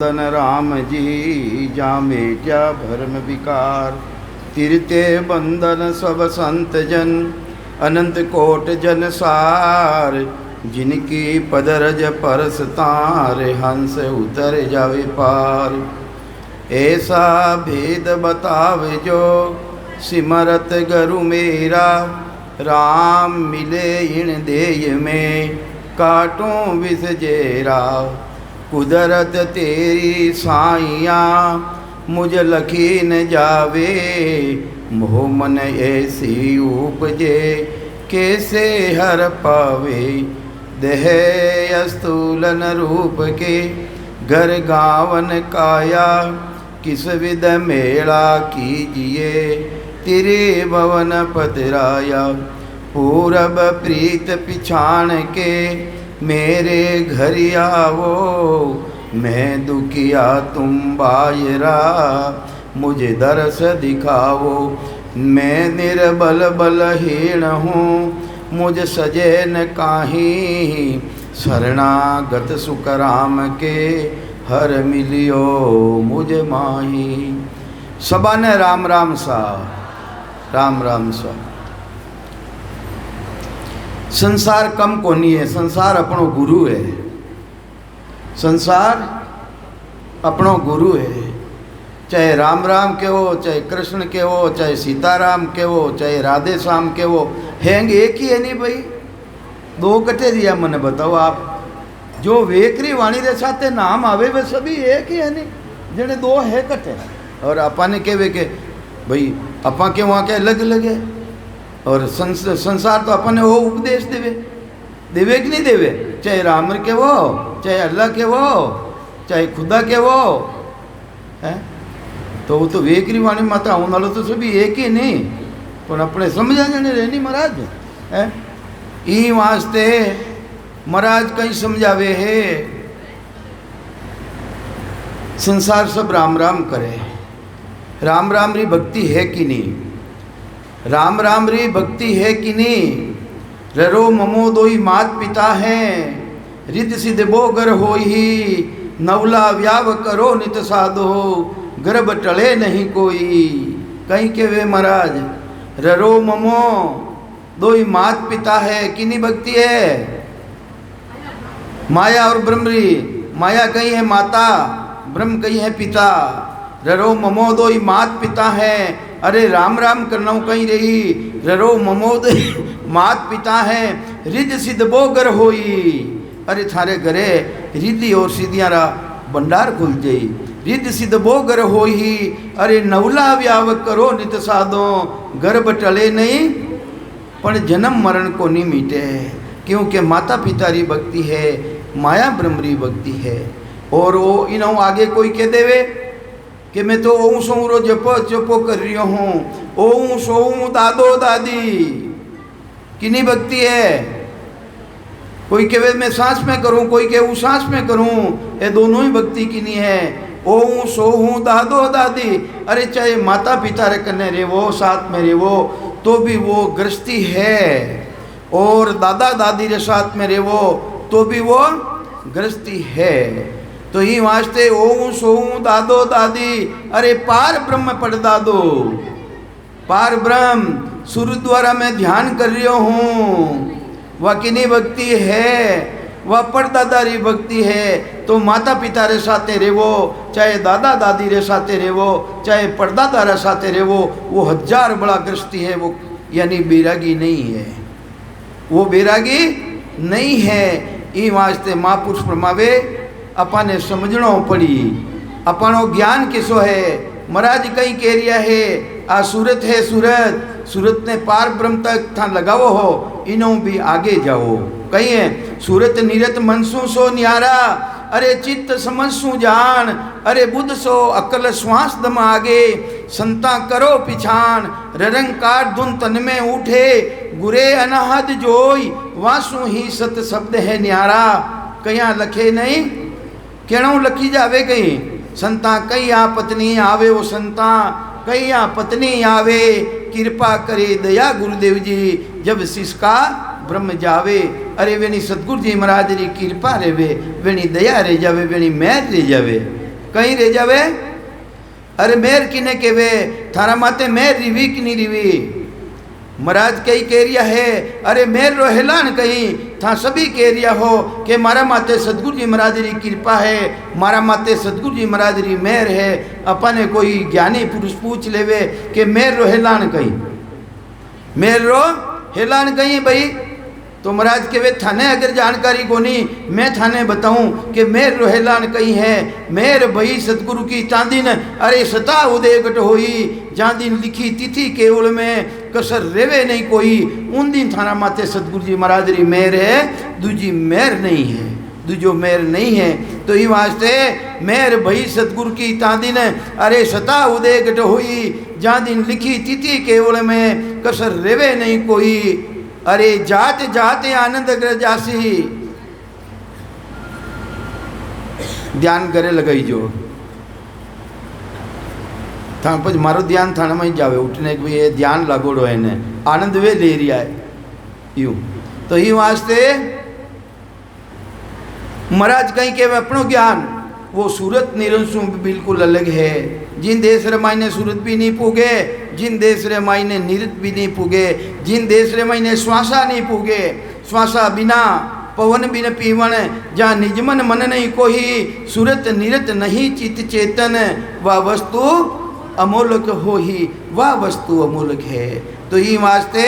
धन राम जी जामे क्या भरम विकार। तिरते बंधन सब संत जन अनंत कोट जन सार। जिनकी पदरज परस तार हंस उतर जावे पार। ऐसा भेद बतावे जो सिमरत गुरु मेरा। राम मिले इन देय में काटों विष जेरा। कुदरत तेरी साइया मुझ लखी न जावे। मोह मन ऐसी उपजे कैसे हर पावे। देह अस्तूलन रूप के घर गावन काया। किस विध मेला कीजिए तेरे भवन पतराया। पूरब प्रीत पिछाण के मेरे घर आवो। मैं दुखिया तुम बायरा मुझे दरस दिखाओ। मैं निर्बल बलहीन हूँ मुझ सजे न काहीं। शरणागत सुख राम के हर मिलियो मुझ माही। सबा ने राम राम सा राम राम सा। संसार कम कोनी है, संसार अपनो गुरु है। संसार अपनो गुरु है। चाहे राम राम के हो, चाहे कृष्ण के हो, चाहे सीताराम के हो, चाहे राधे श्याम के हो, हैंग एक ही है नहीं भाई। दो कटे दिया मने बताओ आप। जो वेकरी वाणी रे साथे नाम आवे वे सभी एक ही है नहीं। जने दो है कटे और अपा ने कहे के भाई अपा के वहाँ के अलग अलग है। और संसार तो अपने वो उपदेश देवे देवे कि नहीं देवे। चाहे राम के वो, चाहे अल्लाह के वो, चाहे खुदा के वो है। तो वो तो वेकरी वाणी माता आने वालों तो सभी एक ही नहीं। पर अपने समझा जाने रहनी महाराज है। ई वास्ते महाराज कहीं समझावे है। संसार सब राम राम करे। राम राम री भक्ति है कि नहीं। राम राम री भक्ति है कि नहीं। ररो ममो दोई मात पिता हैं। रिद सिद्ध बोगर होई नवला व्याव करो नित साधो। गर्भ टले नहीं कोई। कहीं के वे महाराज ररो ममो दोई मात पिता है किनी भक्ति है। माया और ब्रह्मरी। माया कहीं है माता, ब्रह्म कहीं है पिता। ररो ममो दोई मात पिता है। अरे राम राम करना कहीं रही। ररो ममोद मात पिता है रिद सिद्ध बोगर होई। अरे थारे घरे रिद्धि और सिद्धियां रा भंडार खुल जाई। रिद्ध सिद्ध बोगर होई। अरे नवला व्याव करो नित साधो। गर्भ टले नहीं पर जन्म मरण को नहीं मिटे। क्योंकि माता पिता री भक्ति है, माया ब्रह्म री भक्ति है। और वो इन्हों आगे कोई कह देवे कि मैं तो ओं सो रो जपो जपो कर रही हूँ। ओं सो दादो दादी किनी भक्ति है। कोई कहे मैं सांस में करूँ, कोई कहे सांस में करूँ। ये दोनों ही भक्ति किनी है। ओं सो दादो दादी। अरे चाहे माता पिता रे कन्ने रे वो साथ में रे वो तो भी वो गृहस्थी है। और दादा दादी रे साथ में रे वो तो भी वो गृहस्थी है। तो ही वास्ते ओं सोऊं दादो दादी। अरे पार ब्रह्म पढ़ दादो। पार ब्रह्म सूर्य द्वारा मैं ध्यान कर रही हूँ। वह किनी भक्ति है, वह परदादारी भक्ति है। तो माता पिता रे साथे रेवो, चाहे दादा दादी रे साथे रेवो, चाहे परदादा रे साथे रेवो, वो हजार बड़ा गृहस्थी है। वो यानी बैरागी नहीं है, वो बैरागी नहीं है। ई वास्ते महापुरुष फरमावे अपने समझणो पड़ी। अपनो ज्ञान किसो है। महाराज कहीं कह रिया है आ सूरत है सूरत। सूरत ने पार ब्रह्म तक था लगावो हो। इनो भी आगे जाओ। कहीं है सूरत निरत मनसू सो न्यारा। अरे चित्त समझसू जान। अरे बुद्ध सो अकल श्वास दम आगे। संता करो पिछान। ररंकार धुन तन में उठे। गुरे अनहद जोई वासु ही सत शब्द है न्यारा। कहीं लखे नहीं केणों लखी जावे। कहीं संता कई आ पत्नी आवे वो संता। कई आ पत्नी आवे कृपा करे दया गुरुदेव जी। जब शिष्य का ब्रह्म जावे। अरे वेणी सतगुरु जी महाराज री कृपा रेवे, वेणी दया रे जावे, वेणी मेहर रे जावे। कहीं रह जावे। अरे मेर किने केवे थारा माते मेर रिवी कि नहीं रिवी। महाराज कई केरिया है अरे मेर रो हेलान कहीं था सभी केरिया हो कि मारा माते सतगुरु जी महाराज री कृपा है, मारा माते सतगुरु जी महाराज री मेहर है। अपने कोई ज्ञानी पुरुष पूछ लेवे कि मेर रो हेलान कहीं, मेर रो हेलान कहीं भाई, तो महाराज के वे थाने अगर जानकारी कोनी मैं थाने बताऊं कि मेर रो हेलान कहीं है। मेर भई सतगुरु की चांदी न अरे सता उदय गट होई, जान दिन लिखी तिथि केवल में कसर रेवे नहीं कोई। उन दिन थाना माते सतगुरु जी महाराज री मेहर है, दूजी मेहर नहीं है, दूजो मेहर नहीं है। तो ये वास्ते मेहर भई सतगुरु की चांदी न अरे सता उदय गट होई, जान दिन लिखी तिथि केवल में कसर रेवे नहीं कोई। अरे जाते जाते आनंद कर जासी, ध्यान करे लगाई जो था पछ मारो ध्यान थाने में जावे उठने के ये ध्यान लगोड़ो है ने आनंद वे ले रिया है यूं। तो ही वास्ते महाराज कहीं के अपनो ज्ञान वो सूरत निरंसु बिल्कुल अलग है। जिन देश रे मायने सूरत भी नहीं पूगे, जिन देश रे मायने निरत भी नहीं पूगे, जिन देश रे मायने श्वासा नहीं पूगे, श्वासा बिना पवन बिन पीवन, जहाँ निजमन मन नहीं कोई, सूरत निरत नहीं चित चेतन, वह वस्तु अमोलक हो ही, वह वस्तु अमोलक है। तो ये वास्ते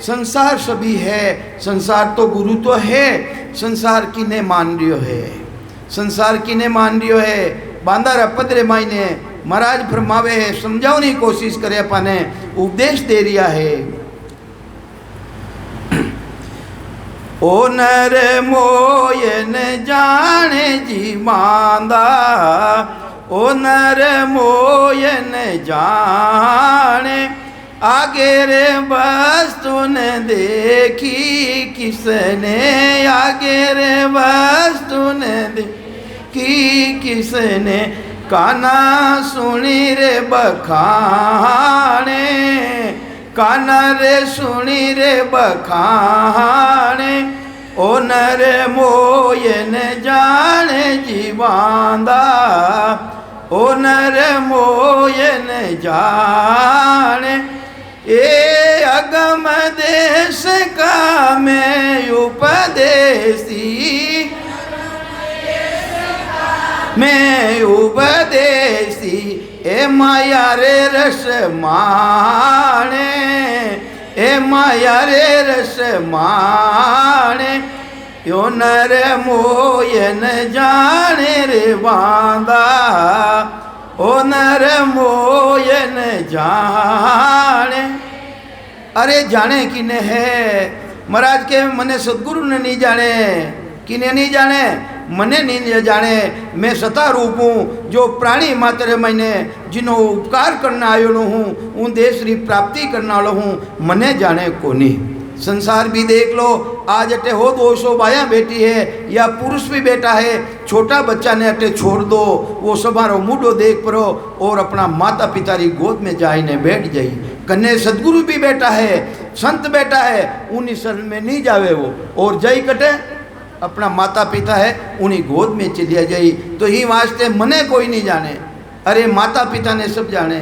संसार सभी है, संसार तो गुरु तो है, संसार किने मान रियो है, संसार किने मान रियो है। बांदार अपदरे मायने महाराज फरमावे है, समझाने की कोशिश करे अपने उपदेश दे रिया है। ओ नर मोयन जाने जी मांदा, ओ नर मोयन जाने, आगे रे वस्तु ने देखी किसने, आगे रे वस्तु ने देखी किसने, काना सुनी रे बखाने, काना रे सुनी रे बखाने, ओ नर मोयन जाने जीवांदा, ओ नर मोयन जाने। ए अगम देश का मैं उपदेशी, मैं उपदेशी, ए माया रे रस माने, ए माया रे रस माने, यो नर मोयन जाने रे बांदा, ओ नर मोयन जाने। अरे जाने किने है महाराज के मने सदगुरु ने नहीं जाने, किने नहीं जाने, मने नहीं जाने। मैं सता रूप हूँ जो प्राणी मात्र मैंने जिन्हों उपकार करना आयो हूँ, उन देश की प्राप्ति करने वाला हूँ, मने जाने को नहीं। संसार भी देख लो, आज अटे हो 200 बाया बेटी है या पुरुष भी बेटा है, छोटा बच्चा ने अटे छोड़ दो, वो सबारो मुडो देख परो और अपना माता पिता की गोद में जाइने बैठ जाई। कन्ने सदगुरु भी बेटा है, संत बेटा है, उन्हीं शरण में नहीं जावे वो, और जई कटे अपना माता पिता है उन्हीं गोद में चलिया जाई। तो ही वास्ते मने कोई नहीं जाने, अरे माता पिता ने सब जाने,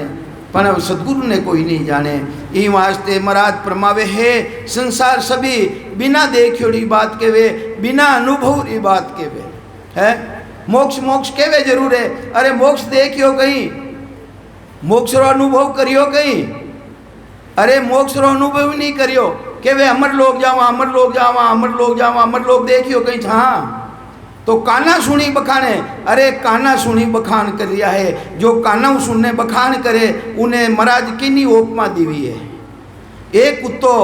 पर सदगुरु ने कोई नहीं जाने। ई वास्ते महाराज फरमावे है, संसार सभी बिना देखियोड़ी बात के वे, बिना अनुभव री बात के वे है। मोक्ष मोक्ष के वे जरूर है, अरे मोक्ष देखियो कहीं, मोक्ष रो अनुभव करियो कहीं, अरे मोक्ष रो अनुभव नहीं करियो के वे अमर लोग जावा, अमर लोग जावा, अमर लोग जावा, अमर लोग देखियो कहीं। हाँ तो काना सुनी बखाने, अरे काना सुनी बखान कर रिया है, जो काना सुनने बखान करे उन्हें महाराज किन्नी उपमा दीवी है। एक कुत्तो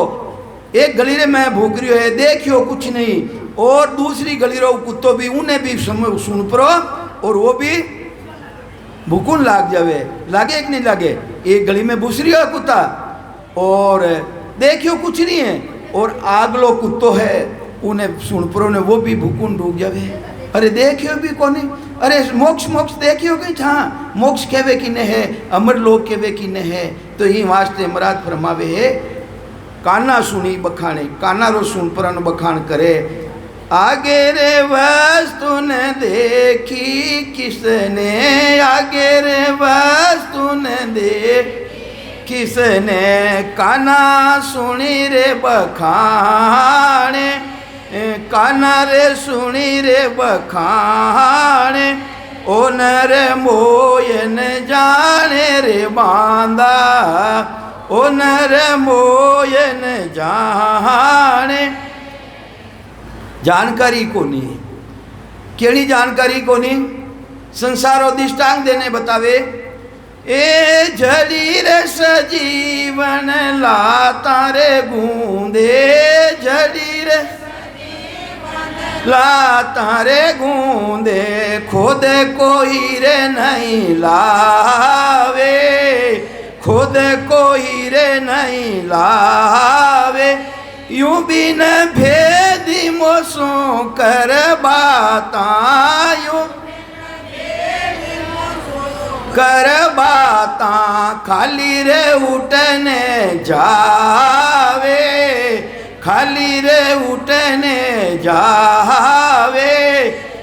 एक गली रे में भूख रियो है, देखियो कुछ नहीं, और दूसरी गली रो कुत्तो भी उन्हें भी सुन परो और वो भी भूखून लाग जावे, लागे कि नहीं लागे। एक गली में घुस रियो कुत्ता और देखियो कुछ नहीं है, और आगलो कुत्तो है उन्हें सुन परो ने वो भी भूखून डूब जावे। अरे देखियो भी कोनी, अरे मोक्ष मोक्ष देखियो कहीं था, मोक्ष केवे किने है, अमर लोक केवे किने है। तो ही वास्ते महाराज फरमावे है, काना सुनी बखाने, काना रो सुन परन बखान करे, आगे रे वस्तु ने देखी किसने, आगे रे वस्तु ने देखी किसने, काना सुनी रे बखाने, काना रे सुनी रे बखाने, ओ नर मोयन जाने रे बांदा, ओ नर मोयन जाने। जानकारी कोनी, केड़ी जानकारी कोनी, संसारो दिष्टांग देने बतावे। ए जड़ी रे सजीवन लाता रे गूंदे, जड़ी रे लाता रे गूंदे, खुद कोई रे नहीं लावे, खुद कोई रे नहीं लावे, यूं बिन भेदी मोसों कर बाता, यूं कर बाता, खाली रे उठने जावे, खाली रे उठने जावे,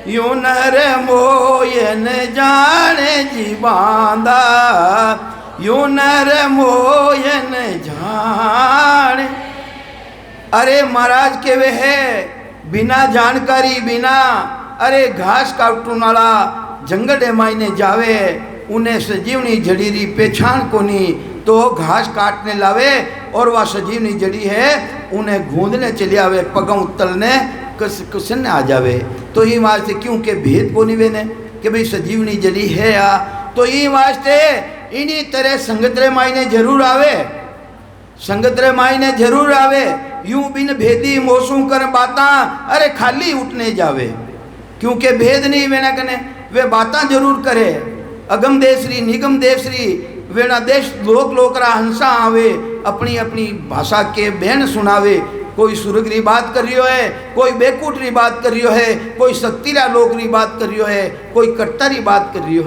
यूं नर मोयन जाने जीवांदा, यूं नर मोयन जाने। अरे महाराज के वे है बिना जानकारी बिना, अरे घास काटने वाला जंगल मायने जावे, उन्हें सजीवनी जड़ी री पहचान कोनी, तो घास काटने लावे और वह सजीवनी जड़ी है उन्हें गूंदने चले आवे, पगों तलने कुशन आ जावे। तो ये वास्ते क्योंकि भेद को नहीं वेने कि भाई सजीवनी जड़ी है या, तो ये वास्ते इन्हीं तरह संगत रे मायने जरूर आवे, संगत रे मायने जरूर आवे, यूं बिन भेदी मोसू कर बाता, अरे खाली उठने जावे, क्योंकि भेद नहीं वेना कने, वे बाता जरूर करे, अगम देशरी निगम देशरी वेना देश लोक लोकरा हंसा आवे, अपनी अपनी भाषा के बहन सुनावे, कोई सुरगरी बात कर रियो है, कोई बेकूटरी बात कर रियो है, कोई शक्तिरा लोकरी बात कर रियो है, कोई कट्टरी बात कर रियो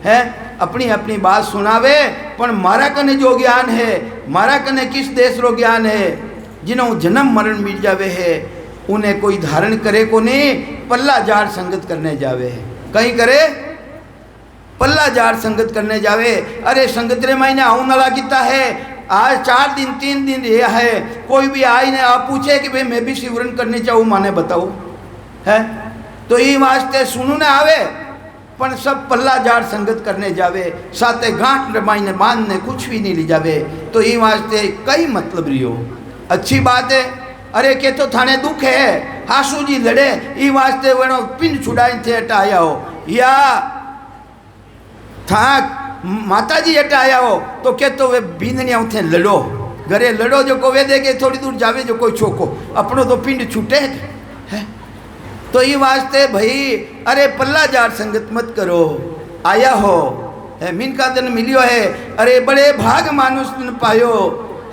है अपनी अपनी बात सुनावे। पण मारा कने जो ज्ञान है, मारा कने किस देश रो ज्ञान है, जिन्हों जन्म मरण मिल जावे है, उन्हें कोई धारण करे को नहीं, पल्ला जार संगत करने जावे है, कहीं करे पल्ला जार संगत करने जावे। अरे संगत रे महीने आऊं नला किता है, आज 4 दिन 3 दिन रहा है, कोई भी आई ने आप पूछे कि भाई मैं भी शिवरण करने चाहूँ, माने बताओ है, तो ये वास्ते सुनू ने आवे, पण सब पल्ला जार संगत करने जावे, साथे गांठ मायने बांधने कुछ भी नहीं ले जावे, तो ये वास्ते कई मतलब रियो। अच्छी बात है, अरे के तो थाने दुख है, हासू जी लड़े, ये वास्ते वो पिंड छुड़ाई थे हटाया हो, या था माता जी हटा आया हो, तो के तो वे बींदनिया उठे लड़ो, घरे लड़ो, जो को वे देखे थोड़ी दूर जावे जो कोई छोको, अपनों तो पिंड छूटे है। तो ये वास्ते भाई अरे पल्ला जार संगत मत करो, आया हो है मीन का दिन मिलियो है, अरे बड़े भाग मानुष ने पायो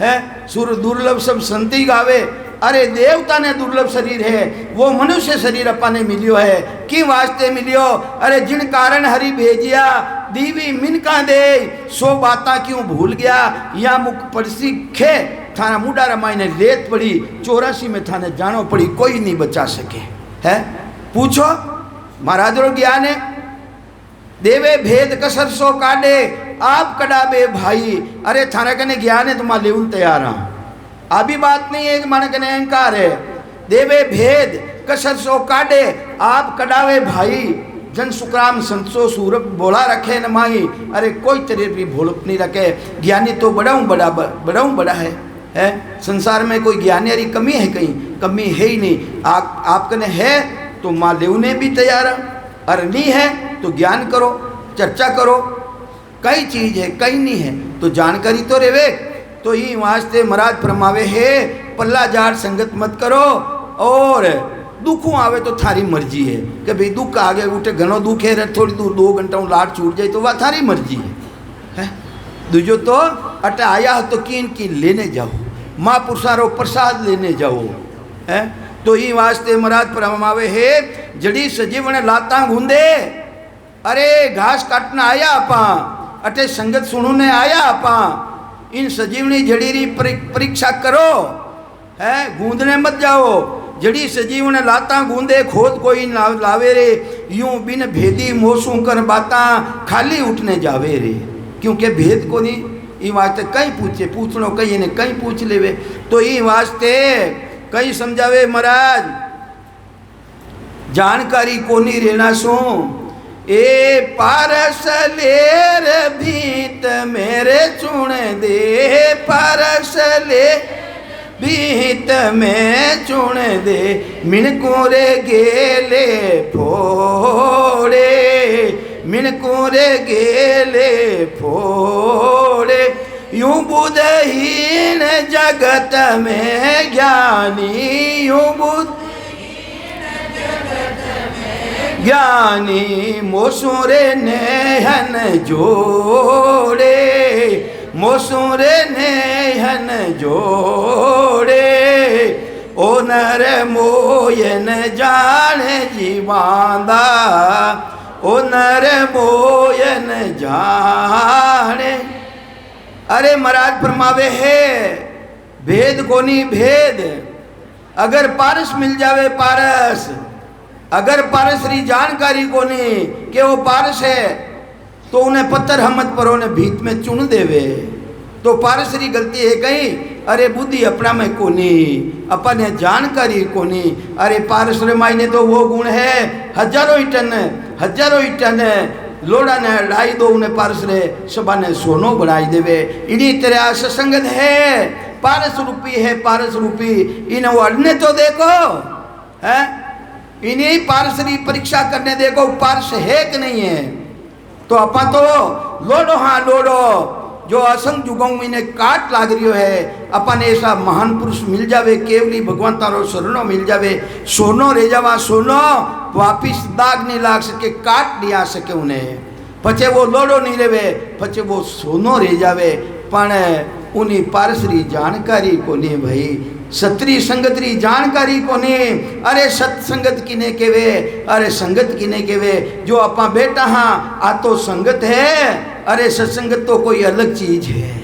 है, सुर दुर्लभ सब संति गावे, अरे देवता ने दुर्लभ शरीर है, वो मनुष्य शरीर अपने मिलियो है, कि वास्ते मिलियो, अरे जिन कारण हरि भेजिया दीवी मिनका दे, सो बाता क्यों भूल गया, या मुख पड़सी खे, थाना मुडा रमाई ने रेत पड़ी, 84 में थाने जानो पड़ी, कोई नहीं बचा सके है। पूछो महाराज रो ज्ञान है, देवे भेद कसर सो काटे, आप कडाबे भाई, अरे थाने कने ज्ञान है, तुम लेवन तैयार हाँ, अभी बात नहीं है कि माने कने अहंकार है, देवे भेद कसर सो काटे, आप कडावे भाई, जन सुकराम संतसो सूरप बोला रखे न माई, अरे कोई तरह भी भोलप नहीं रखे, ज्ञानी तो बड़ा बड़ा है संसार में कोई ज्ञानी की कमी है, कहीं कमी है ही नहीं, आप कने है तो माँ लेवने भी तैयार है, अरे नहीं है तो ज्ञान करो, चर्चा करो, कई चीज है कई नहीं है, तो जानकारी तो रेवे। तो ये वास्ते महाराज फरमावे है, पल्ला जार संगत मत करो, और दुखों आवे तो थारी मर्जी है, कि भाई दुख आगे उठे घनो दुख है, थोड़ी दूर 2 घंटा लाट छूट जाए तो वह थारी मर्जी है। दूजो तो अटे आया हो तो की लेने जाओ, महापुरुषा रो प्रसाद लेने जाओ है। तो ये वास्ते महाराज फरमावे है, जड़ी सजीवने लाता गूंदे, अरे घास काटना आया आपा, अटे संगत सुनने आया आपा, इन सजीवनी जड़ी री परीक्षा करो है, गूंदने मत जाओ, जड़ी सजीवन लाता गूंदे खोद कोई ना लावे रे, यूं बिन भेदी मोसू कर बाता खाली उठने जावे रे। क्योंकि भेद को नहीं ई वास्ते कहीं पूछे पूछनो कहीं ने कहीं पूछ लेवे। तो ई वास्ते कहीं समझावे महाराज जानकारी को नहीं रहना सो ए पारस लेर भीत मेरे चुन दे, पारस ले भीत में चुन दे, मिणकुरे गेले फोड़े, मिणकुरे गेले फोड़े, यूं बुधहीन जगत में ज्ञानी, यूं बुध ज्ञानी मोसुरे नेहन जोड़े, मोसुरे नेहन जोड़े, ओ नर मोयन जाने जीवांदा, ओ नर मोयन जाने। अरे महाराज फरमावे है भेद कोनी भेद, अगर पारस मिल जावे पारस, अगर पारस री जानकारी कोनी कि वो पारस है तो उन्हें पत्थर हमत पर उन्हें भीत में चुन देवे। तो पारस री गलती है कहीं, अरे बुद्धि अपना में कोनी, अपन जानकारी कोनी। अरे पारस रे मायने तो वो गुण है हजारों ही टन लोड़ा ने ढाई दो उन्हें पारस रे सभा ने सोनो बनाई देवे। इन्हीं तरह सत्संगत है पारस रूपी है, पारस रूपी इन्हें वो अड़ने तो देखो है, इन्हीं पारस री परीक्षा करने देखो पारस है कि नहीं है। तो अपन तो लोडो हाँ लोडो जो असंग जुगों में काट लाग रही है, अपन ऐसा महान पुरुष मिल जावे केवली भगवान तारो शरणों मिल जावे, सोनो रे जावा सोनो वापिस दाग नहीं लाग सके, काट नहीं आ सके उन्हें, पचे वो लोडो नहीं रेवे, पचे वो सोनो रे जावे। पण उन्हीं पारस री जानकारी को नहीं भाई, सत्री संगत री जानकारी को नहीं। अरे सत्संगत किने केवे, अरे संगत किने केवे, जो अपा बेटा हाँ आ तो संगत है, अरे सत्संगत तो कोई अलग चीज है।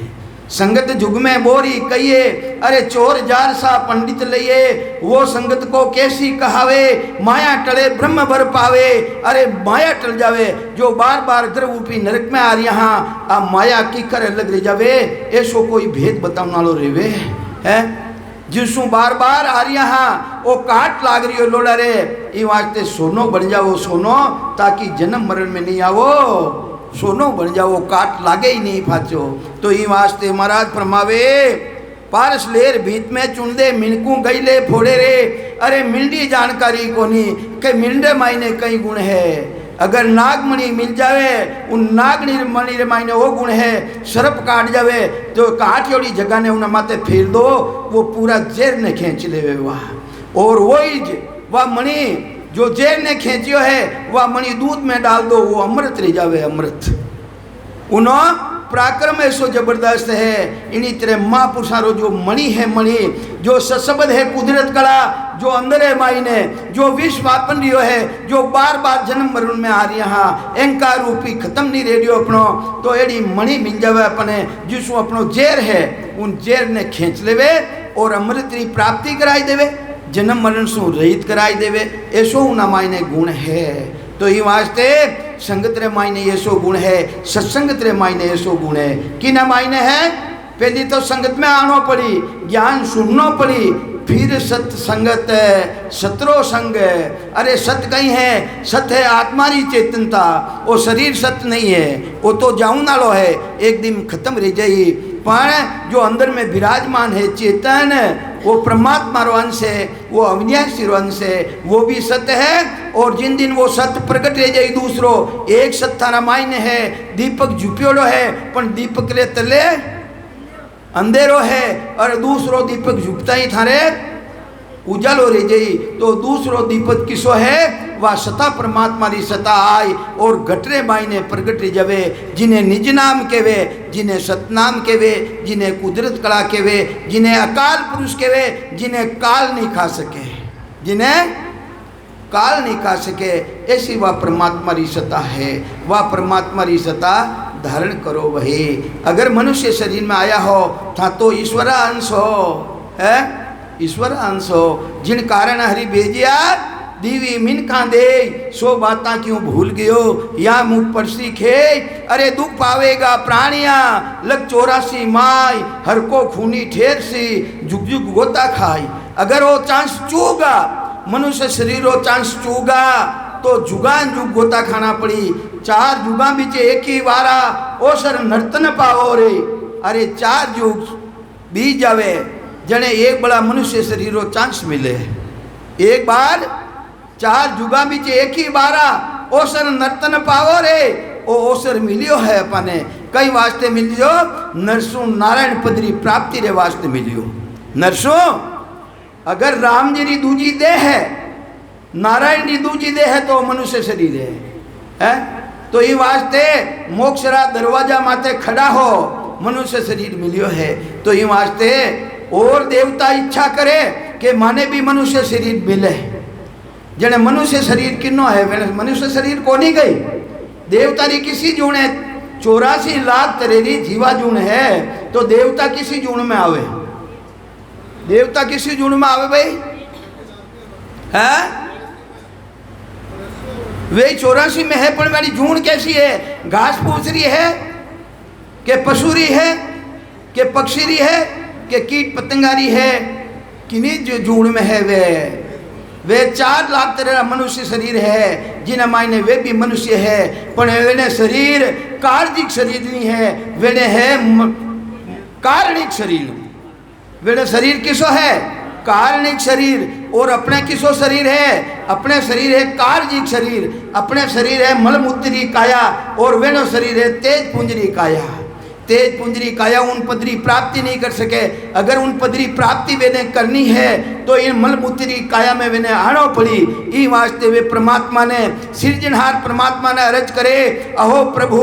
संगत जुग में बोरी कहिए, अरे चोर जार सा पंडित लइए, वो संगत को कैसी कहावे, माया टले ब्रह्म भर पावे। अरे माया टल जावे जो बार बार गर्भरूपी नरक में आ रही हाँ, आ माया की कर अलग रह जावे, ऐसो कोई भेद बताने वालो रेवे है। जिसू बार बार आ रही हाँ वो काट लाग रही हो लोड़ा रे, ये वास्ते सोनो बन जाओ सोनो, ताकि जन्म मरण में नहीं आवो, सोनो बन जाओ काट लागे ही नहीं फाचो। तो ये वास्ते महाराज फरमावे पारस लेर भीत में चुन दे, मिणकू गई ले फोड़े रे। अरे मिंडी जानकारी को नहीं कि मिंडे मायने कई गुण है, अगर नागमणि मिल जावे उन नागमणि मणि रे मायने वो गुण है, सर्प काट जावे तो काटियोड़ी जगह ने उन्हें माथे फेर दो, वो पूरा जेर ने खींच लेवे वह। और वही वह मणि जो जेर ने खींचियो है वह मणि दूध में डाल दो, वो अमृत रह जावे अमृत। उन्होंने पराक्रम ऐसो जबरदस्त है। इन्हीं तरह महापुरुषारो जो मणि है, मणि जो सशब्द है कुदरत कला, जो अंदर है मायने, जो विश्व वापन रियो है, जो बार बार जन्म मरण में आ रही हाँ, अहंकार रूपी खत्म नहीं रेडियो अपनो। तो एडी मणि मिल जावे अपने, जिसको अपनो जेर है उन जेर ने खींच लेवे और अमृत की प्राप्ति कराई देवे, जन्म मरण से रहित कराई देवे। ऐसो उना मायने गुण है। तो ये वास्ते संगत रे मायने ऐसो गुण है, सत्संगत रे मायने ऐसो गुण है। कि ना मायने है, पहली तो संगत में आनो पड़ी, ज्ञान सुनना पड़ी, फिर सत्संगत सत्रो संग। अरे सत्य कहीं है, सत्य है आत्मारी चेतनता, वो शरीर सत्य नहीं है, वो तो जाऊं नालो है, एक दिन खत्म रह जाई। पर जो अंदर में विराजमान है चेतन, वो परमात्मा रो अंश है, वो अविनाशी रो अंश है, वो भी सत्य है। और जिन दिन वो सत्य प्रकट रह जाए दूसरो, एक सत्ता रामायण है, दीपक झुपियोड़ो है, पर दीपक रे तले अंधेरो है, और दूसरो दीपक झुपता ही थारे उजालो रह जाई। तो दूसरो दीपक किसो है, वह सता परमात्मा री सता आई और घटरे मायने प्रगट रह जावे। जिन्हें निज नाम केवे, जिन्हें सतनाम केवे, जिन्हें कुदरत कला केवे, जिन्हें अकाल पुरुष केवे, जिन्हें काल नहीं खा सके, जिन्हें काल नहीं खा सके, ऐसी वह परमात्मा री सता है। वह परमात्मा री सता धारण करो वही। अगर मनुष्य शरीर में आया हो था तो ईश्वर अंश हो है, ईश्वर अंशो जिन कारण हरि भेजिया दीवी मिनखा दे सो बाता क्यों भूल गयो या मुख पर सीखे अरे दुख पावेगा प्राणिया लग 84 माई हर को खूनी ठेर सी जुग जुग गोता खाई। अगर वो चांस चूगा मनुष्य शरीर वो चांस चूगा तो जुगान जुग गोता खाना पड़ी। 4 जुगा बीच एक ही वारा ओ सर नर्तन पावो रे। अरे 4 जुग बीत जावे जने एक बड़ा मनुष्य शरीर चांस मिले। एक बार 4 जुगा बीच एक ही बारा ओसर नर्तन पावो रे। ओ ओसर मिलियो है अपने कई वास्ते मिलियो नरसों नारायण पदरी प्राप्ति रे वास्ते मिलियो। नरसों अगर राम जी री दूजी देह है नारायण री दूजी देह है तो मनुष्य शरीर है तो ये वास्ते मोक्ष रा दरवाजा माते खड़ा हो मनुष्य शरीर मिलियो है। तो ये वास्ते और देवता इच्छा करे कि माने भी मनुष्य शरीर मिले। जने मनुष्य शरीर किन्नो है मनुष्य शरीर को नहीं गई देवता री किसी जूण है 84 लाख तरेरी जीवा जूण है तो देवता किसी जूण में आवे। देवता किसी जूण में आवे भाई है वे 84 में है पर मेरी जूण कैसी है घास फूस रही है के पशुरी है के पक्षीरी है के कीट पतंगारी है किन्हीं जो जूण में है वे 4 लाख तरह मनुष्य शरीर है जिन्हें मायने वे भी मनुष्य है पर वेने शरीर कार्जिक शरीर नहीं है वेने है कारणिक शरीर। वेने शरीर किसो है कारणिक शरीर और अपने किसो शरीर है अपने शरीर है कार्जिक शरीर। अपने शरीर है मलमूत्री काया और वेनो शरीर है तेज पुंजरी काया। तेज पुंजरी काया उन पदरी प्राप्ति नहीं कर सके। अगर उन पदरी प्राप्ति वेने करनी है तो इन मलमूत्री काया में वेने आनो पड़ी। ई वास्ते वे परमात्मा ने सृजनहार परमात्मा ने अर्ज करे अहो प्रभु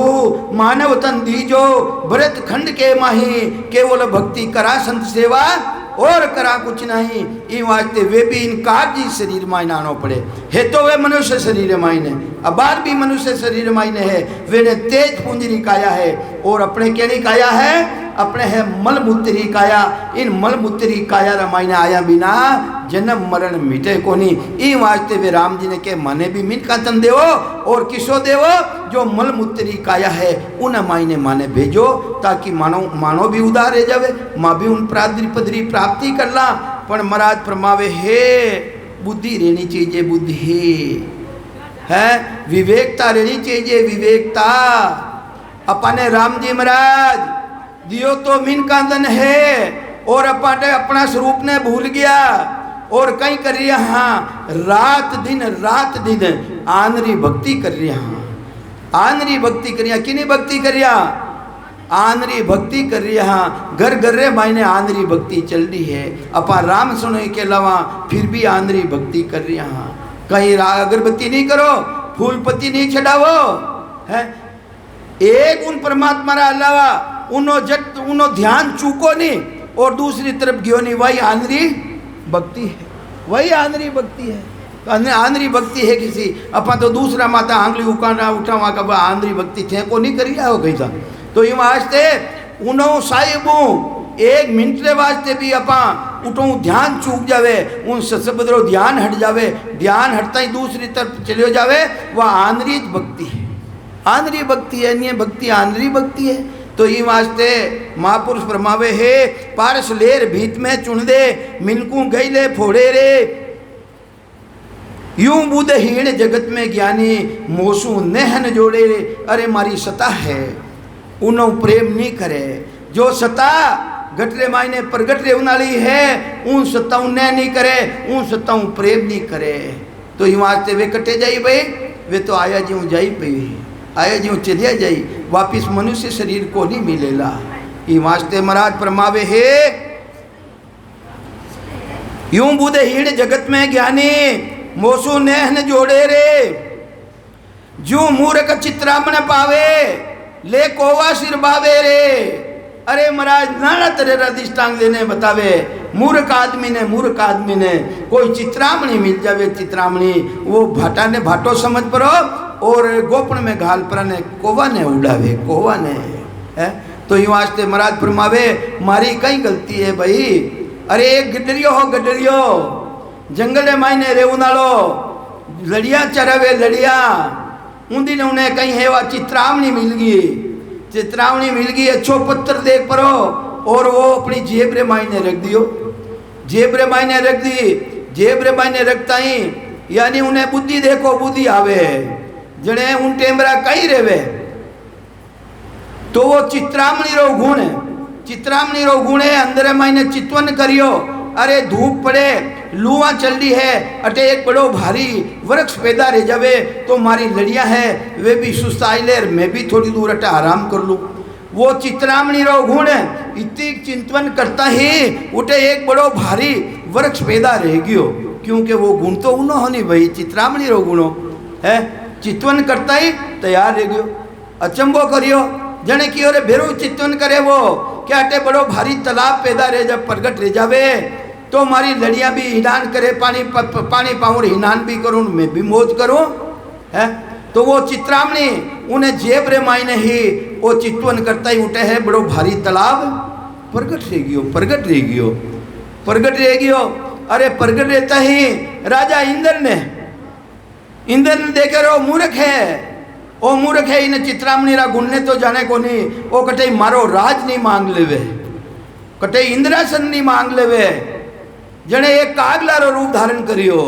मानव तन दीजो भरत खंड के माही केवल भक्ति करा संत सेवा और करा कुछ नहीं। ई वास्ते वे भी इन कार्य शरीर मायने आनो पड़े है तो वे मनुष्य शरीर मायने अबार भी मनुष्य शरीर मायने है वे ने तेज पुंजरी काया है और अपने केड़ी काया है अपने है मलमूत्री काया। इन मलमूत्री काया रमायने आया बिना जन्म मरण मिटे कोनी। ई वास्ते वे राम जी ने के मने भी मिनका तन देवो और किसो देवो जो मलमूत्री काया है उन मायने माने भेजो ताकि मानो भी उदार रह जावे माँ भी उन पदरी प्राप्ति कर ला। पर महाराज फरमावे हे बुद्धि रहनी चाहिए बुद्धि है विवेकता रहनी चाहिए विवेकता। अपने राम जी महाराज दियो तो मिन का धन है और अपना स्वरूप ने भूल गया और कहीं कर रही हाँ रात दिन आनरी भक्ति कर रही हाँ आनरी भक्ति कर किनी भक्ति कर आनरी भक्ति कर रही हाँ घर घर रे मायने आनरी भक्ति चल रही है। अपा राम सुनो के अलावा फिर भी आनरी भक्ति कर रही हाँ। कहीं अगरबत्ती नहीं करो फूल पत्ती नहीं चढ़ावो है एक उन परमात्मा रा अलावा उनो ध्यान चूको नहीं और दूसरी तरफ गयो नहीं। वही आंधरी भक्ति है वही आंधरी भक्ति है। तो आंधरी भक्ति है किसी अपा तो दूसरा माता आंगली उकाना उठावा का आंधरी भक्ति थे को नहीं करी आओ कहीं सा। तो ये वास्ते उनो साहिबू 1 मिनट रे वास्ते भी अपा उठो ध्यान चूक जावे उन ससबदरो ध्यान हट जावे ध्यान हटता ही दूसरी तरफ चले जावे वह आंधरी भक्ति है। आंधरी भक्ति है अन्य भक्ति आंधरी भक्ति है। तो ये वास्ते महापुरुष फरमावे हे पारस लेर भीत में चुन दे मिनकू गई ले फोड़े रे यूं बुधहीन जगत में ज्ञानी मोसू नेहन जोड़े रे। अरे मारी सता है उनो प्रेम नहीं करे जो सता गटरे मायने प्रगट रे उनाली है उन सताऊ ने नहीं करे उन सताऊ प्रेम नहीं करे। तो ये वास्ते वे कटे जाई भाई वे तो आया जी जाई पई आया जी चलिया जाई वापिस मनुष्य शरीर को नहीं मिलेला। ये वास्ते महाराज फरमावे हे यूं बुधे हीड़ जगत में ज्ञानी मोसू नेहन जोड़े रे जू मूर्ख चित्रामण पावे ले कोवा सिर बावे रे। अरे महाराज नाना तरह दृष्टांत देने बतावे मूर्ख आदमी ने कोई चित्रामणी मिल जावे चित्रामणी वो भाटा ने भाटो समझ परो और गोपन में घाल पर ने कोवा ने उड़ावे कोवा ने है। तो ये वास्ते महाराज फरमावे मारी कई गलती है भाई अरे एक गडरियो हो गडरियो जंगल मायने रेवनालो लड़िया चरावे लड़िया ऊंधी ने उन्हें कहीं है वह चित्रावणी मिल गई अच्छो पत्थर देख परो और वो अपनी जेब रे मायने रख दियो। जेब रे मायने रख दी, जेब रे मायने रखता ही यानी उन्हें बुद्धि देखो बुद्धि आवे जने उन टेमरा कहीं रेवे तो वो चित्रामणी रो गुण है, चित्रामणी रो गुण है अंदर मायने चितवन करियो। अरे धूप पड़े लुआ चल रही है अटे एक बड़ो भारी वृक्ष पैदा रह जावे तो मारी लड़िया है वे भी सुस्ताई ले मैं भी थोड़ी दूर अटे आराम कर लूँ। वो चित्रामणी रो गुण इतनी चिंतवन करता ही उठे एक बड़ो भारी वृक्ष पैदा रह गयो क्योंकि वो गुण तो उनो होनी भाई चित्रामणी रो गुणो है। चितवन करता ही तैयार रह गयो। अचंबो करियो जने की ओरे भेरू चितवन करे वो क्या अटे बड़ो भारी तालाब पैदा रह जब प्रगट रह जावे तो मारी लड़िया भी हिनान करे पानी पाऊँ हिनान भी करूँ मैं भी मौज करूँ है। तो वो चित्रामणी उन्हें जेब रे मायने ही वो चितवन करता ही उठे है बड़ो भारी तालाब प्रगट रह गयो। अरे प्रगट रहता ही राजा इंद्र ने देखे रो मूर्ख है इन चित्रामणी रा गुण ने तो जाने को नहीं वो कटे मारो राज नहीं मांग लेवे कटे इंद्रासन नहीं मांग लेवे जने एक कागला रो रूप धारण करियो।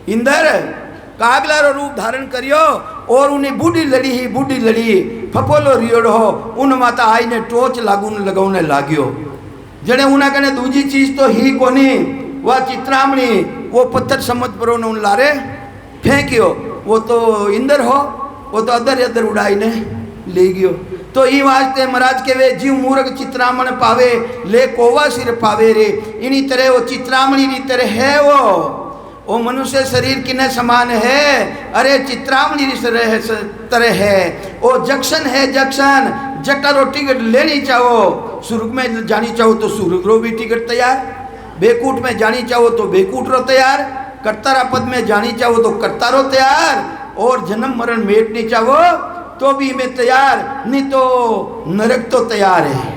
इंद्र कागला रो रूप धारण करियो और उन्हें बूढ़ी लड़ी फपोलो रियोड़ हो उन माता आई ने टोच लगाने लाग्यो जने उन्हें कने दूजी चीज तो ही कोनी वह चित्रामणी वो पत्थर समझ परो ने उन लारे फेंकियो वो तो इंद्र हो वो तो अदर उड़ाई ने ले गयो। तो ई वास्ते महाराज के वे जीव मूर्ख चित्रामण पावे ले कोवा सिर पावे रे इनी तरह वो चित्रामणी री तरह है वो मनुष्य शरीर किने समान है। अरे चित्रामणी री तरह है वो जंक्शन है जंक्शन जटारो टिकट लेनी चाहो सुर्ग में जानी चाहो तो सुर्ग रो भी टिकट तैयार, बेकूट में जानी चाहो तो बेकूट रो तैयार, कर्तारा पद में जानी चाहो तो कर्तारो तैयार और जन्म मरण मेटनी चाहो तो भी मैं तैयार नहीं तो नरक तो तैयार है।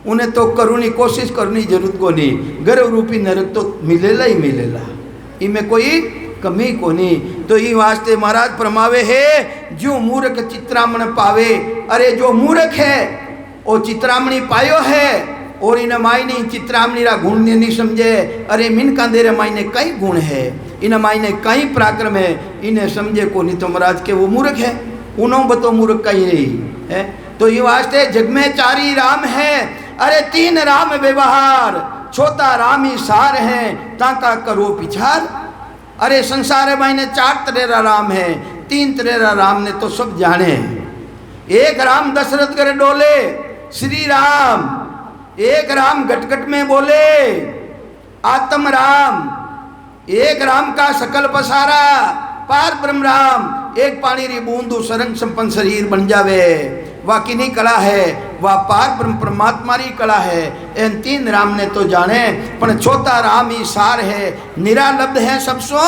उन्हें तो करूनी कोशिश करनी जरूरत को नहीं गर्भ रूपी नरक तो मिलेला ही मिलेला इनमें कोई कमी को नहीं। तो ये वास्ते महाराज फरमावे है जो मूर्ख चित्रामण पावे। अरे जो मूर्ख है वो चित्रामणी पायो है और इन मायने चित्रामणी रा गुण ने नहीं समझे। अरे मिनका देरे मायने कई गुण है इन मायने कई पराक्रम है इन्हें समझे को नहीं तो महाराज के वो मूर्ख है उन्हों बतो मूर्ख कहीं रही है। तो ये वास्ते जग में चारी राम है। अरे तीन राम व्यवहार छोटा राम ही सार है ताका करो पिछार। अरे संसार मायने चार तरह राम है तीन तरह राम ने तो सब जाने। एक राम दशरथ करे डोले श्री राम, एक राम घटघट में बोले आत्म राम, एक राम का सकल पसारा पार ब्रह्म राम, एक पानी री बूंदू सरंग संपन्न शरीर बन जावे वह किन्हीं कला है वह पार ब्रह्म परमात्मा री कला है। इन तीन राम ने तो जाने पर छोटा राम ही सार है निरालब्ध है सबसो।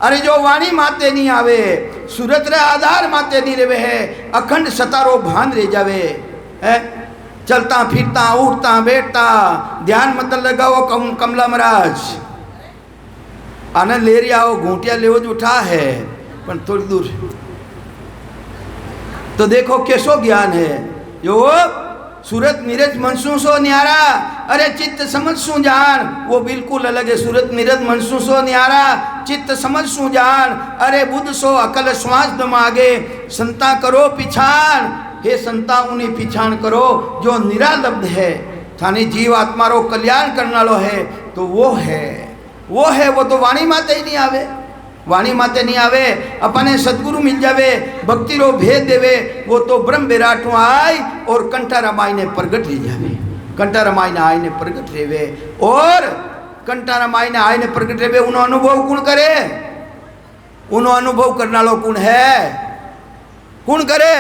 अरे जो वाणी माते नहीं आवे सूरत रे आधार माते नहीं रेवे है अखंड सतारो भान रह जावे है। चलता फिरता उठता बैठता ध्यान मत लगाओ कमला महाराज आनंद ले रहा हो घूंटिया ले उठा है पर थोड़ी दूर तो देखो कैसो ज्ञान है जो सूरत नीरज मनसू सो न्यारा। अरे चित्त समझ सू जान वो बिल्कुल अलग है। सूरत नीरज मनसू सो न्यारा चित्त समझ सू जान। अरे बुद्ध सो अकल श्वास दमागे संता करो पिछान। हे संता उन्हीं पिछान करो जो निरालब्ध है थाने जीव आत्मा रो कल्याण करना लो है तो वो है वो तो वाणी माते ही नहीं आवे वाणी माते नहीं आवे अपने सदगुरु मिल जावे भक्ति रो भेद देवे वो तो ब्रह्म विराट आय और कंठा रामाय ने प्रगट रह जावे कंठा रामाय ने आय ने प्रगट रेवे और कंठा रामाय ने आय ने प्रगट रेवे उन्हों अनुभव कौन करे उन्हों अनुभव करना लो कौन करे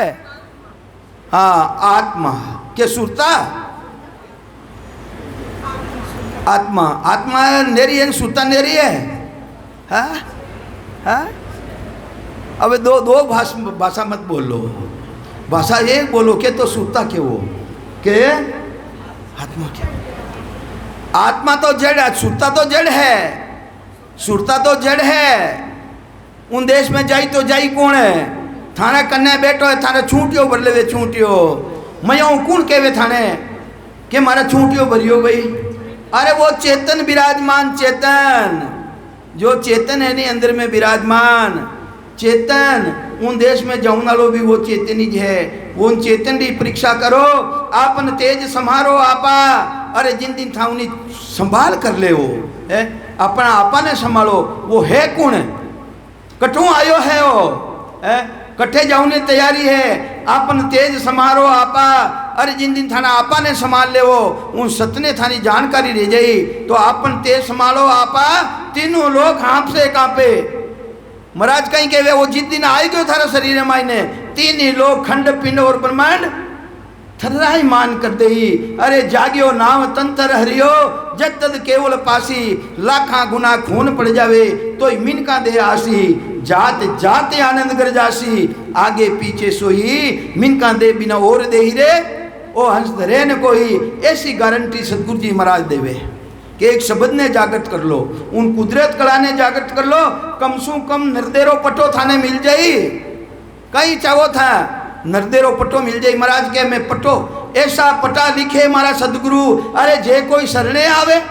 हाँ आत्मा के सुरता आत्मा नेरी है सुरता नेरी है हाँ अब दो भाषा मत बोलो भाषा एक बोलो के तो सुरता के वो के आत्मा के आत्मा तो जड़ है, सुरता तो जड़ है, सुरता तो जड़ है। उन देश में जाई तो जाई कौन है? थाने कन्ने बैठो है, थाने छूटियो भर लेवे छूटियो। मैं कौन कहवे थाने कि मारा छूटियो भरियो भाई? अरे वो चेतन विराजमान, चेतन जो चेतन है नहीं अंदर में विराजमान चेतन, उन देश में जाऊँ नालो भी वो चेतन ही है। वो उन चेतन की परीक्षा करो, आपन तेज संभारो आपा। अरे जिन दिन था उन्हें संभाल कर ले, वो है अपना आपा ने संभालो। वो है कौन? कठों आयो है वो है, कट्ठे जाऊने तैयारी है। आपन तेज संभारो आपा। अरे जिन दिन थाना आपा ने संभाल ले, वो उन सतने थानी जानकारी रह जाई। तो आपन तेज संभालो आपा, तीनों लोग हाँप से कांपे। महाराज कहीं कहे वो जिस दिन आए गयो थारा शरीर मायने, तीन ही लोग खंड पिंड और ब्रह्मांड थर्राई मान कर दे। अरे जागियो नाम तंत्र हरियो, जद तद केवल पासी। लाखा गुना खून पड़ जावे तो मिनका दे आसी। जात जाते आनंद कर जासी, आगे पीछे सोही। मिनका दे बिना और दे ही रे, ओ हंस धरे न कोई। ऐसी गारंटी सदगुरु जी महाराज देवे कि एक शब्द ने जागृत कर लो, उन कुदरत कला ने जागृत कर लो। कम सु कम नरदेरो पटो थाने मिल जाई, कहीं चाहो था नरदेरो पटो मिल जाई। महाराज के मैं पटो ऐसा पटा लिखे मारा सदगुरु। अरे जे कोई शरणे आवे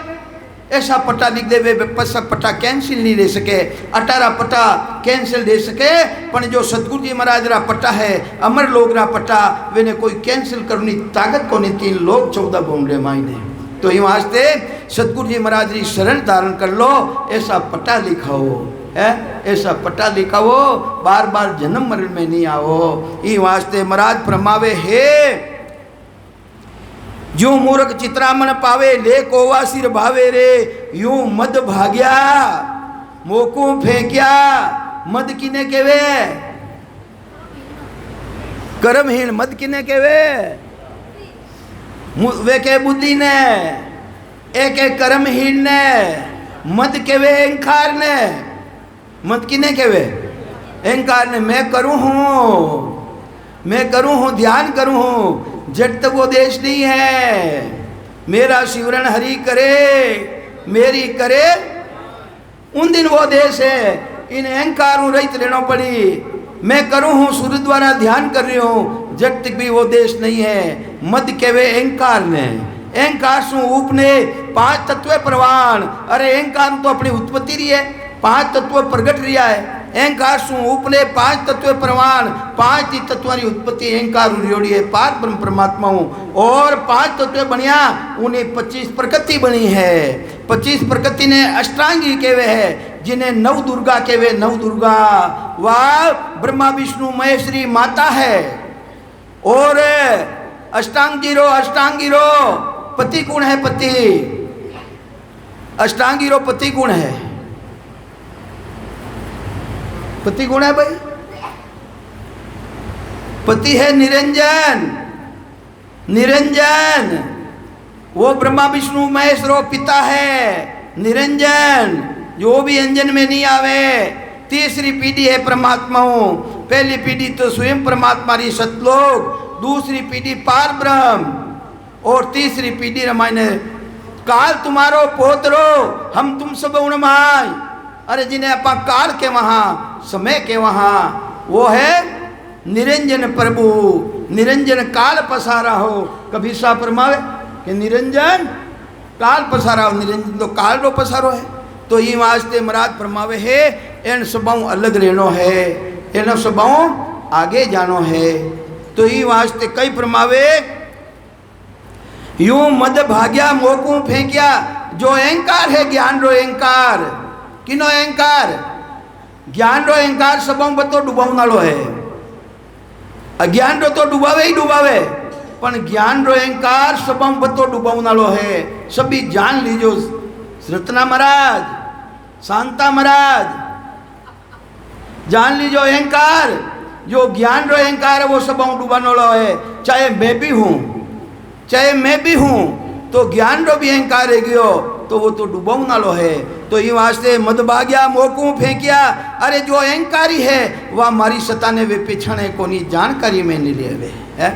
ऐसा पटा लिख दे, वे पटा कैंसिल नहीं दे सके, 18 पटा कैंसिल दे सके। पर जो सदगुरु जी महाराज रा पटा है, अमर लोग रा पटा, वे ने कोई कैंसिल करनी ताकत को नहीं। 3 लोग 14 बोमड़े मायने। तो ये वास्ते सदगुरु जी महाराज जी शरण धारण कर लो, ऐसा पटा लिखाओ है, ऐसा पटा लिखाओ, बार बार जन्म मरण में नहीं आओ। ये वास्ते महाराज फरमावे है, जो मूर्ख चित्रामन पावे, ले कोवा सिर भावे रे। यूं मद भाग्या मोकू फेंक्या। मद किने केवे? कर्महीन मद किने केवे? वे के बुद्धि ने, एक एक कर्महीन ने। मद केवे अहंकार ने। मद किने केवे? अहंकार ने। मैं करूं हूं, मैं करूं हूं, ध्यान करूं हूं, जब तक वो देश नहीं है। मेरा शिवरण हरि करे, मेरी करे, उन दिन वो देश है। इन अहंकारों रहित रहना पड़ी। मैं करूं हूं, सूर्य द्वारा ध्यान कर रही हूं, जब तक भी वो देश नहीं है। मद केवे अहंकार ने। अहंकार सु उपने 5 तत्व प्रवाण। अरे अहंकार तो अपनी उत्पत्ति रही है, 5 तत्व प्रगट रिया है। अहंकार सु उपने 5 तत्व प्रवाण। 5 ही तत्वों की उत्पत्ति अहंकार जोड़ी है, पार ब्रह्म परमात्मा हूँ। और 5 तत्व बनिया, उन्हें 25 प्रकृति बनी है। 25 प्रकृति ने अष्टांगी केवे है, जिन्हें 9 दुर्गा केवे। 9 दुर्गा वह ब्रह्मा विष्णु महेश्वरी माता है। और अष्टांगीरो, अष्टांगीरो पति गुण है। पति अष्टांगीरो पति गुण है, पति गुण है भाई। पति है निरंजन, निरंजन वो ब्रह्मा विष्णु महेश्वरो पिता है निरंजन, जो भी अंजन में नहीं आवे। तीसरी पीढ़ी है परमात्मा। पहली पीढ़ी तो स्वयं परमात्मा री सतलोक, दूसरी पीढ़ी पार ब्रह्म, और तीसरी पीढ़ी रामायण काल तुम्हारो पोतरो, हम तुम सब उणमाय। अरे जिन्हें अपा काल के वहाँ, समय के वहाँ, वो है निरंजन प्रभु। निरंजन काल पसारा हो, कभी सा परमावे कि निरंजन काल पसारा हो। निरंजन तो काल रो पसारो है। तो ये वास्ते महाराज फरमावे है, इन सबों अलग रहनो है, इन सबों आगे जानो है। तो ये वास्ते कई फरमावे, यूं मद भाग्या मोकू फेंक्या। जो अहंकार है, ज्ञान रो अहंकार, किनो अहंकार? ज्ञान रो अहंकार सबों बतो डुबावनालो है। अज्ञान रो तो डुबावे ही डुबावे, पण ज्ञान रो अहंकार सबों बतो डुबावनालो है। सभी जान लीजो। रत्ना महाराज, शांता महाराज, जान लीजो अहंकार, जो ज्ञान रो अहंकार है वो सबों डुबावनालो है। चाहे मैं भी हूँ, चाहे मैं भी हूँ, तो ज्ञान रो भी अहंकार है गयो, तो वो तो डुबावनालो है। तो ये वास्ते मद भाग्या मोकू फेंकिया। अरे जो अहंकारी है वह हमारी सता ने वे पिछाने को नहीं जानकारी में नहीं ले है।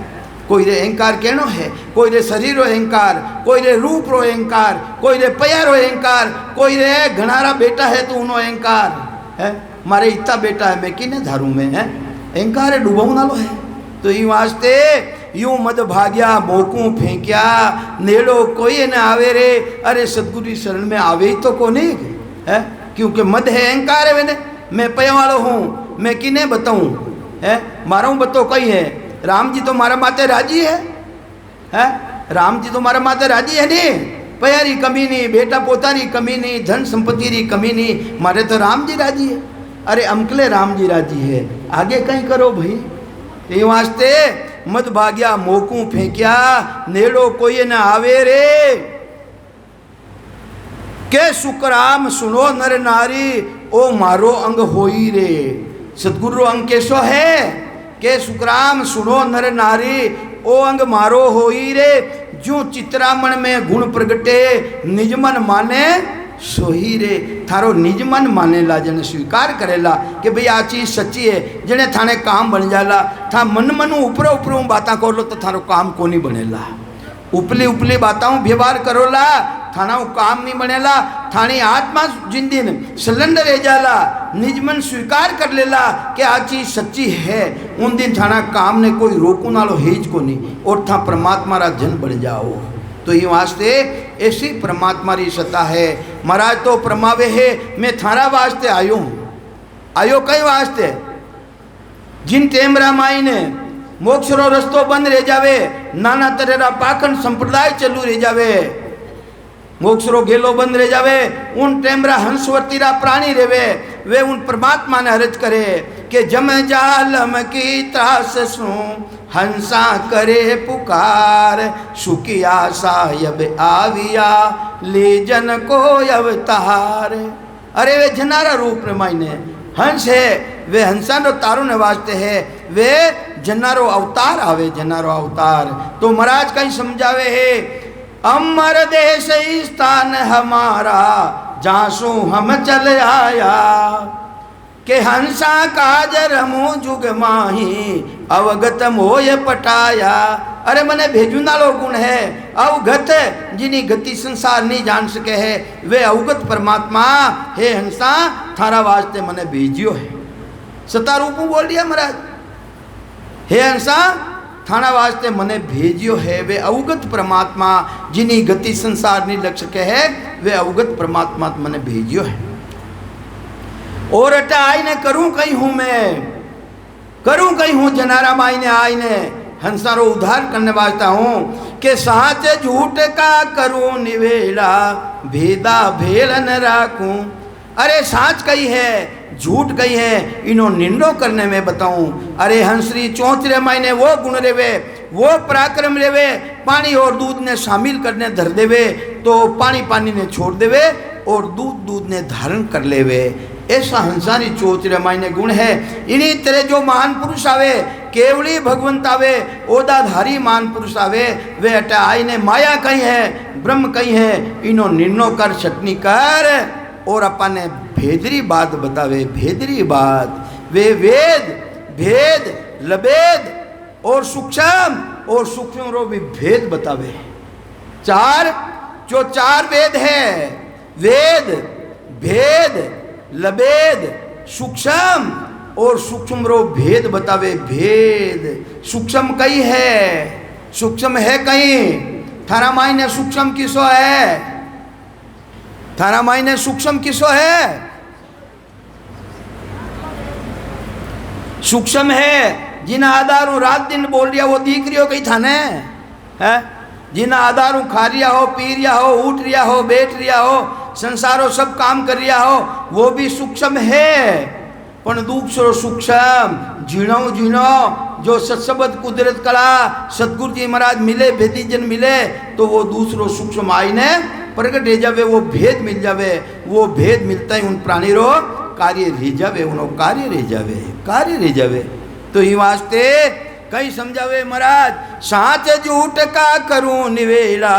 कोई रे अहंकार कहनो है, कोई रे शरीर रो अहंकार, कोई रे रूप रो अहंकार, कोई रे पया रो अहंकार, कोई रे घणारा बेटा है तो उनो अहंकार है, मारे इतना बेटा है मैं किने धारू में है, अहंकार है डूबाऊ नालो है। तो ई वास्ते यूं मद भाग्या मोकू फेंक्या नेड़ो कोई न आवे रे, अरे सदगुरु शरण में आवे ही तो को नहीं है, क्योंकि मद है अहंकार है मैंने, मैं पया वालो हूँ, मैं किने बताऊँ है, मारा बतो कई है, राम जी तो मारा माते राजी है, राम जी तो मारा माते राजी है नहीं, पयारी कमी नहीं, बेटा पोतारी कमी नहीं, धन संपत्ति री कमी नहीं, मारे तो राम जी राजी है। अरे अमकले राम जी राजी है, आगे कहीं करो भाई। ये वास्ते मद भाग्या मोकू फेंक्या नेड़ो कोई न आवे रे, के सुकराम सुनो नर नारी ओ मारो अंग होई रे। सतगुरु अंग कैसो है के सुकराम सुनो नर नारी ओ अंग मारो होई रे, जो चित्रामण में गुण प्रगटे निजमन माने सोही रे। थारो निजमन मानेला जने स्वीकार करेला कि भाई आ चीज सच्ची है, जने थाने काम बन जाला, था मन मनु ऊपरो ऊपरो बाता कर लो तो थारो काम को नहीं बनेला, उपली उपली बाताओं व्यवहार करोला थाना काम नहीं बनेला, थानी आत्मा जिन दिन सिलेंडर रह जाला, निजमन स्वीकार कर लेला कि आ चीज सच्ची है, उन दिन थाना काम ने कोई रोकू नालो हेज को नहीं, और था परमात्मा रा जन बन जाओ। तो ये वास्ते ऐसी परमात्मा री सत्ता है। महाराज तो परमावे है, मैं थारा वास्ते आयो हूँ, आयो कई वास्ते, जिन टेमरा माई ने मोक्ष रो रस्तो बंद रह जावे, नाना तरह पाखंड संप्रदाय चलू रह जावे, मोक्ष रो गेलो बंद रह जावे, उन टेमरा हंसवर्ती रा प्राणी रेवे, वे उन परमात्मा ने अर्ज करे कि जम जालम की त्रास सु हंसा करे पुकार, सुखिया सायब आविया ले जन को अवतार। अरे वे जनारा रूप में मायने हंस है, वे हंसा नो तारो ने वास्ते है, वे जनारो अवतार आवे, जनारो अवतार। तो महाराज कहीं समझावे है, अमर देश स्थान हमारा जासू हम चल आया, के हंसा काजर मु जुग माही अवगत मोय पटाया। अरे मने भेजू नालो गुण है अवगत, जिनी गति संसार नहीं जान सके है, वे अवगत परमात्मा हे हंसा थारा वास्ते मने भेजियो है। सता रूपू बोल दिया महाराज, हे हंसा थाना वास्ते मने भेजियो है, वे अवगत परमात्मा जिनी गति संसार नहीं लग सके है, वे अवगत परमात्मा मने भेजियो है। और अटा आई ने करूं कहीं हूं, मैं करूं कहीं हूं, जनारा माई ने आई ने हंसारो उद्धार करने वास्ता हूं, के साच झूठ का करूं निवेला भेदा भेल न राखूं। अरे साच कही है, झूठ कही है, इनो निंदो करने में बताऊं। अरे हंसरी चौथरे मायने वो गुण रेवे, वो पराक्रम रेवे, पानी और दूध ने शामिल करने धर देवे तो पानी पानी ने छोड़ देवे, और दूध दूध ने धारण कर लेवे। ऐसा हंसारी चोचरे मायने गुण है। इन्हीं तरह जो महान पुरुष आवे, केवली भगवंत आवे, ओदाधारी महान पुरुष आवे, वे अटा आई ने माया कहीं है, ब्रह्म कहीं है, इनो निर्णय कर छटनी कर, और अपन ने भेदरी बात बतावे, भेदरी बात। वे वेद भेद लबेद और सूक्ष्म रो भी भेद बतावे। चार जो चार वेद है, वेद भेद लबेद सूक्ष्म, और सूक्ष्म रो भेद बतावे। भेद सूक्ष्म कई है, सूक्ष्म है कहीं, थारा मायने सूक्ष्म किसो है, थारा मायने सूक्ष्म किसो है, सूक्ष्म है जिना आधारू रात दिन बोल रिया वो दिख रियो कहीं थाने है, जिना आधारू खा रिया हो, पी रिया हो, उठ रिया हो, बैठ रिया हो, संसारो सब काम कर रिया हो, वो भी सूक्ष्म है। पण दूसरो सूक्ष्म जीणो जीणो जो सत्सबद कुदरत कला सतगुरु जी महाराज मिले, भेदी जन मिले, तो वो दूसरो सूक्ष्म आईने प्रगट रह जावे, वो भेद मिल जावे। वो भेद मिलता ही उन प्राणी रो कार्य रह जावे, उनो कार्य रह जावे, कार्य रह जावे। तो ही वास्ते कई समझावे महाराज, साच झूठ का करूं निवेला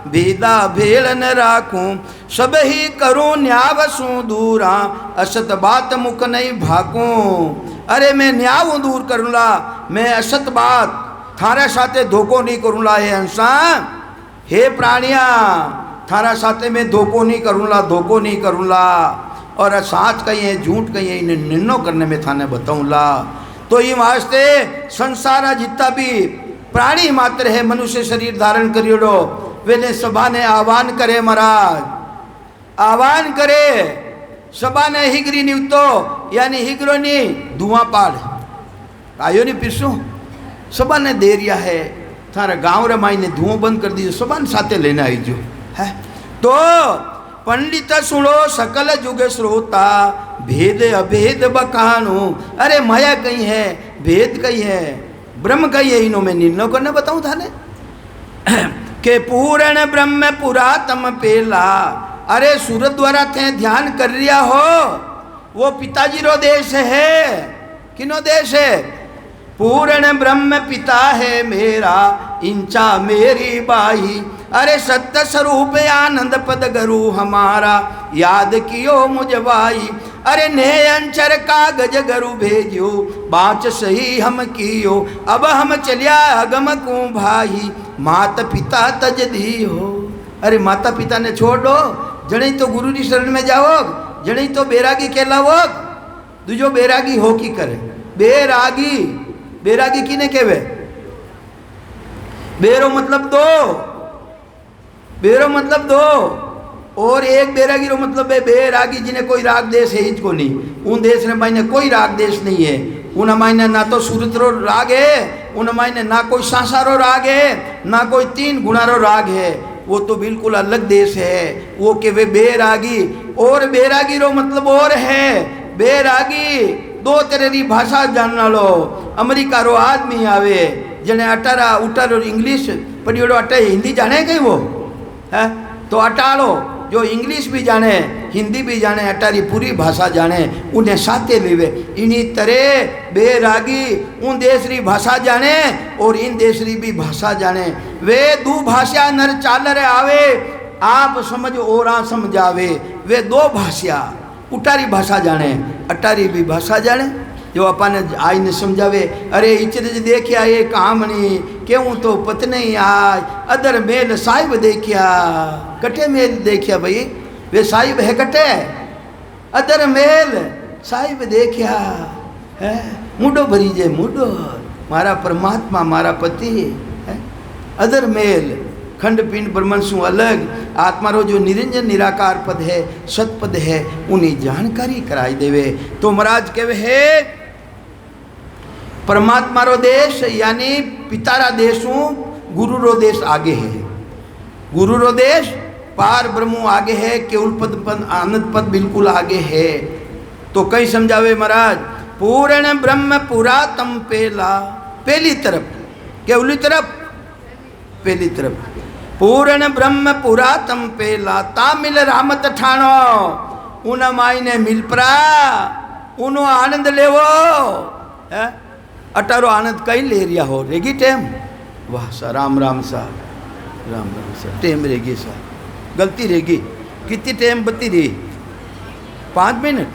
भेदा भेल न राखूं, सब ही करूं न्यावसूं दूरा असत बात मुख नहीं भाकूं। अरे मैं न्याव दूर करूँगा, मैं असत बात थारा साथे धोखो नहीं करूँला हे हंसा, हे प्राणिया थारा साथे मैं धोखो नहीं करूँला, धोखो नहीं करूँला। और साच कहीं है झूठ कहीं है, इन्हें निर्णय करने में थाने बताऊँला। तो ये वास्ते संसार जितना भी प्राणी मात्र है, मनुष्य शरीर धारण करियोड़ो, वेने सभा ने आह्वान करे महाराज, आह्वान करे सभा ने हिगरी निवतो यानी हिगरो नी धुआं पाड़ आयो नहीं पीसू सभा ने दे रिया है, थारा गाँव रमाई ने धुआं बंद कर दीजिए, सभा साथे लेने आई जो है। तो पंडित सुनो सकल जुग श्रोता, भेद अभेद बकानो। अरे माया कहीं है, भेद कहीं है, ब्रह्म कहीं है, इन्हों में निर्णय करने बताऊं थाने के पूर्ण ब्रह्म पुरातम पेला। अरे सूरत द्वारा थे ध्यान कर रिया हो, वो पिताजी रो देश है, किनो देश है? पूर्ण ब्रह्म पिता है मेरा, इंचा मेरी बाई। अरे सत्य स्वरूप आनंद पद गुरु हमारा, याद कियो मुझ भाई। अरे ने अंचर कागज गुरु भेजो, बाँच सही हम कियो। अब हम चलिया अगम को भाई, माता पिता तज दी हो। अरे माता पिता ने छोड़ दो, जने तो गुरु की शरण में जाओ, जने तो बैरागी कहलावो। दूजो बैरागी हो की करे, बैरागी, बैरागी किने कहवे? बेरो मतलब दो, बेरो मतलब दो, और एक बैरागी रो मतलब है बैरागी जिन्हें कोई राग देश है हिच को नहीं। उन देश ने मायने कोई राग देश नहीं है, उन मायने ना तो सूरत रो राग है, उन मायने ना कोई सांसारो राग है, ना कोई तीन गुणारो राग है। वो तो बिल्कुल अलग देश है, वो के वे बैरागी। और बैरागी रो मतलब और है, बैरागी दो तरह की भाषा जानना लो। अमेरिका रो आदमी आवे जने अठारा उठार और इंग्लिश पढ़ियोड़ो, अटा हिंदी जाने कहीं वो है तो अटालो जो इंग्लिश भी जाने हिंदी भी जाने, अटारी पूरी भाषा जाने, उन्हें साथे लेवे। इन्हीं तरह बैरागी उन देशरी भाषा जाने और इन देशरी भी भाषा जाने। वे दो भाषा नर चालर आवे, आप समझ और आ समझावे। वे दो भाषा, उटारी भाषा जाने, अटारी भी भाषा जाने, जो अपने आई ने समझावे। अरे इचरज देखिया ये कहामणी, क्यों तो पत्नी आय, अदर मेल साहिब देखिया। कटे मेल देखिया भाई, वे साहिब है कटे, अदर मेल साहिब देखिया है। मुडो भरी जे मुडो, मारा परमात्मा मारा पति है। अदर मेल खंड पिंड ब्रह्मसु अलग, आत्मा रो जो निरंजन निराकार पद है, सतपद है, उन्हें जानकारी कराई देवे। तो महाराज कहवे है परमात्मा रो देश यानी पितारा देशों, गुरु रो देश आगे है। गुरु रो देश पार ब्रह्मो आगे है, केवल पद आनंद पद बिल्कुल आगे है। तो कई समझावे महाराज, पूर्ण ब्रह्म पुरातम पेला, पहली तरफ, केवली तरफ, पहली तरफ पूर्ण ब्रह्म पुरातम पेला। तामिल रामत ठाणो, उन माई ने मिल परा, उनो आनंद लेवो है। अटारो आनंद कई ले रिया हो, रेगी टेम, वाह सा राम राम सा, राम राम सा टेम रेगी सा, गलती रेगी कितनी टेम बत्ती रही 5 मिनट।